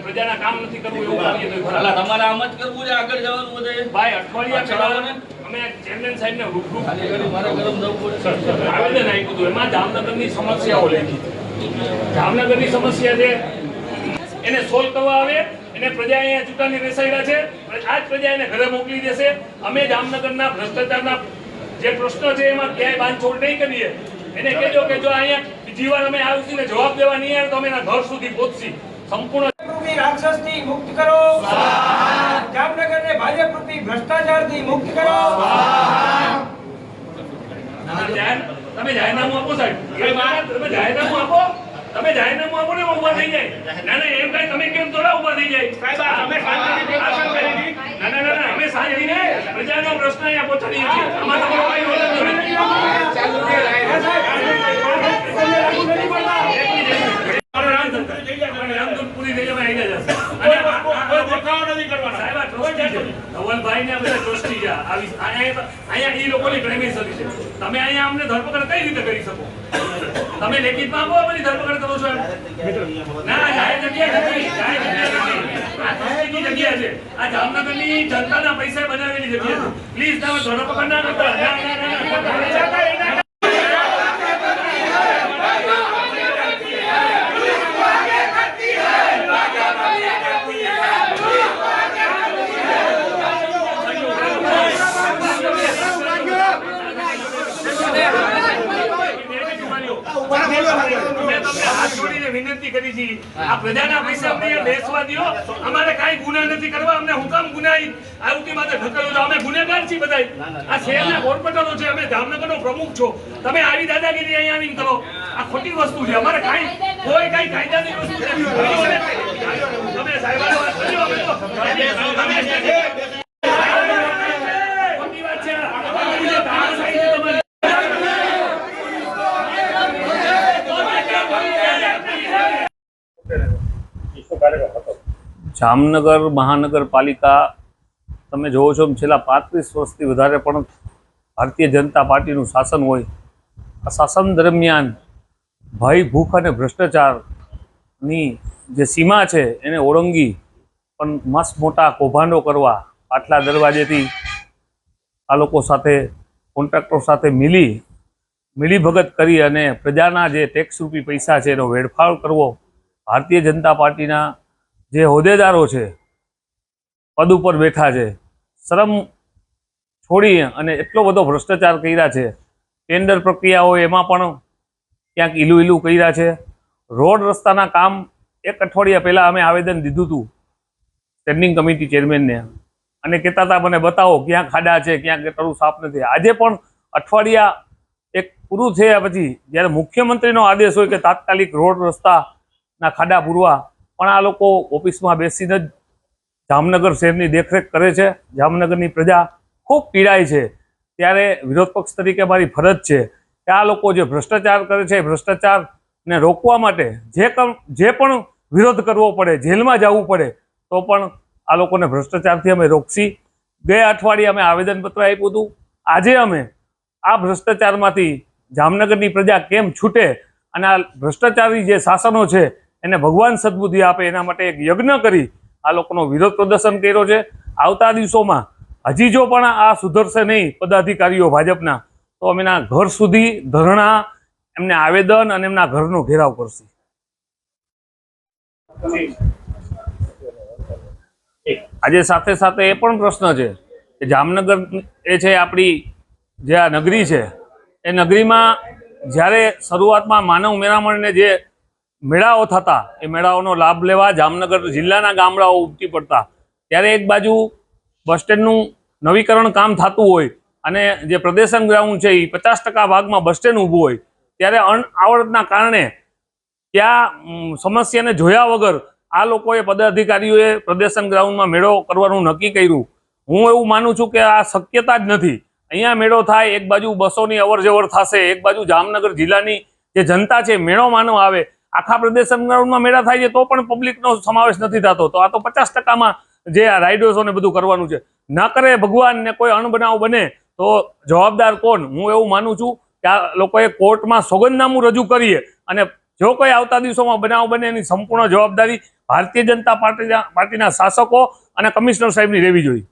પ્રજાના કામ નથી કરવું એવું કરીએ તો ખરા. તમારે આમ જ કરવું છે, આગળ જવાનું બધે ભાઈ. અઠવાડિયા ચલાવો ને અમે ચેરમેન સાહેબ ને રૂબરૂ આવેદન આપ્યું હતું. એમાં જામનગરની સમસ્યાઓ લખી. જામનગરની સમસ્યા છે એને સોલ્વ કરવા આવે એને પ્રજા અહીંયા ચૂંટણી બેસાડ્યા છે. આ જ પ્રજા એને ઘરે મોકલી દેશે. અમે જામનગરના ભ્રષ્ટાચારના જે પ્રશ્નો છે એમાં ક્યાંય બાંધછોડ નહીં કરીએ. એને કહેજો કે જો અહીંયા જીવન અમે આવશે ને જવાબ દેવા નહીં આવે તો અમે એના ઘર સુધી પહોંચશી. સંપૂર્ણ રાક્ષસથી મુક્ત કરો. જામનગરને ભાજપ રૂપી ભ્રષ્ટાચારથી મુક્ત કરો. તમે જાહેરનામું આપો સાહેબ. તમે જાહેરનામું આપો. તમે જાહેરનામું આપો ને ઉભા થઈ જાય. ના ના એમ કઈ તમે કેમ થોડા ઉભા થઈ જાય સાહેબ. ના ના ના અમે શાંતિને પ્રજાનો પ્રશ્ન અહીંયા પહોંચાડીએ છીએ. આમાં તમારો કઈ રોલ નથી. તમે અહીંયા અમને ધરપકડ કઈ રીતે કરી શકો? તમે લેખિતમાં આપો અમારી ધરપકડ કરો છો. ના જાહેર જગ્યા નથી. આ ટ્રસ્ટીની જગ્યા છે. આ જામનગરની જનતાના પૈસા બનાવેલી જગ્યા છે. પ્લીઝ તમે ધરપકડ ના કરતા. વિનંતી કરી છે આ પ્રજાના પૈસા અમને બેસવા દો. અમારે કાઈ ગુના નથી કરવા. અમને હુકામ ગુનાઈ આવું માટે ઢકલો છો. અમે ગુનેગાર છીએ બધા. આ શહેરના કોર્પોરેટરો છે. અમે જામનગરનો પ્રમુખ છો. તમે આવી દાદાગીરી અહીંયા આવીને કરો. આ ખોટી વસ્તુ છે. અમારે કાઈ કોઈ કાઈ કાયદાની વસ્તુ નથી. તમે સાહેબ વાત કરજો. અમે તો ખોટી વાત છે. જામનગર મહાનગરપાલિકા તમે જોવો છો છેલ્લા 35 વર્ષથી વધારે પણ ભારતીય જનતા પાર્ટીનું શાસન હોય. આ શાસન દરમિયાન ભય, ભૂખ અને ભ્રષ્ટાચારની જે સીમા છે એને ઓળંગી પણ મસ્ત મોટા કૌભાંડો કરવા પાટલા દરવાજેથી આ લોકો સાથે કોન્ટ્રાક્ટર સાથે મિલીભગત કરી અને પ્રજાના જે ટેક્સ રૂપી પૈસા છે એનો વેડફાળ કરવો. ભારતીય જનતા પાર્ટીના જે હોદ્દેદારો છે, પદ ઉપર બેઠા છે, શરમ છોડી અને એટલો બધો ભ્રષ્ટાચાર કર્યા છે. ટેન્ડર પ્રક્રિયાઓ એમાં પણ ક્યાંક ઈલું કર્યા છે. રોડ રસ્તાના કામ એક અઠવાડિયા પહેલાં અમે આવેદન દીધું હતું સ્ટેન્ડિંગ કમિટી ચેરમેનને અને કહેતા હતા મને બતાવો ક્યાં ખાડા છે, ક્યાં ગટરું સાફ નથી. આજે પણ અઠવાડિયા એક પૂરું થયા પછી જ્યારે મુખ્યમંત્રીનો આદેશ હોય કે તાત્કાલિક રોડ રસ્તાના ખાડા પૂરવા, પણ આ લોકો ઓફિસમાં બેસીને જ જામનગર શહેરની દેખરેખ કરે છે. જામનગરની પ્રજા ખૂબ પીડાય છે. ત્યારે વિરોધ પક્ષ તરીકે મારી ફરજ છે કે આ લોકો જે ભ્રષ્ટાચાર કરે છે ભ્રષ્ટાચારને રોકવા માટે જે પણ વિરોધ કરવો પડે, જેલમાં જવું પડે તો પણ આ લોકોને ભ્રષ્ટાચારથી અમે રોકશી. ગયા અઠવાડિયે અમે આવેદનપત્ર આપ્યું હતું. આજે અમે આ ભ્રષ્ટાચારમાંથી જામનગરની પ્રજા કેમ છૂટે અને આ ભ્રષ્ટાચારી જે શાસનો છે એને ભગવાન સદબુદ્ધિ આપે એના માટે એક યજ્ઞ કરી આ લોકોનો વિરોધ પ્રદર્શન કર્યો છે. આવતા દિવસોમાં હજી જો પણ આ સુધરશે નહીં પદાધિકારીઓ ભાજપના, તો અમે એના ઘર સુધી ધરણા, એમને આવેદન અને એમના ઘરનો ઘેરાવ કરશું. આજે સાથે સાથે એ પણ પ્રશ્ન છે કે જામનગર એ છે આપણી જે આ નગરી છે એ નગરીમાં જ્યારે શરૂઆતમાં માનવ મેળામણને જે મેળાઓ થતા એ મેળાઓનો લાભ લેવા જામનગર જિલ્લાના ગામડાઓ ઉમટી પડતા, ત્યારે એક બાજુ બસ સ્ટેન્ડનું નવીકરણ કામ થતું હોય અને જે પ્રદર્શન ગ્રાઉન્ડ છે એ 50% ભાગમાં બસ સ્ટેન્ડ ઊભું હોય, ત્યારે અણઆવડતના કારણે ત્યાં સમસ્યાને જોયા વગર આ લોકોએ પદાધિકારીઓએ પ્રદર્શન ગ્રાઉન્ડમાં મેળો કરવાનું નક્કી કર્યું. હું એવું માનું છું કે આ શક્યતા જ નથી. અહીંયા મેળો થાય, એક બાજુ બસોની અવર જવર થશે, એક બાજુ જામનગર જિલ્લાની જે જનતા છે મેળો માનવા આવે. આખા પ્રદર્શન ગ્રાઉન્ડમાં મેળા થાય છે તો પણ પબ્લિકનો સમાવેશ નથી થતો. તો આ તો 50%માં જે આ રાઇડર્સોને બધું કરવાનું છે. ન કરે ભગવાન ને કોઈ અણબનાવ બને તો જવાબદાર કોણ? હું એવું માનું છું કે આ લોકોએ કોર્ટમાં સોગંદનામું રજૂ કરીએ અને જો કોઈ આવતા દિવસોમાં બનાવ બને એની સંપૂર્ણ જવાબદારી ભારતીય જનતા પાર્ટીના શાસકો અને કમિશનર સાહેબની રહેવી જોઈએ.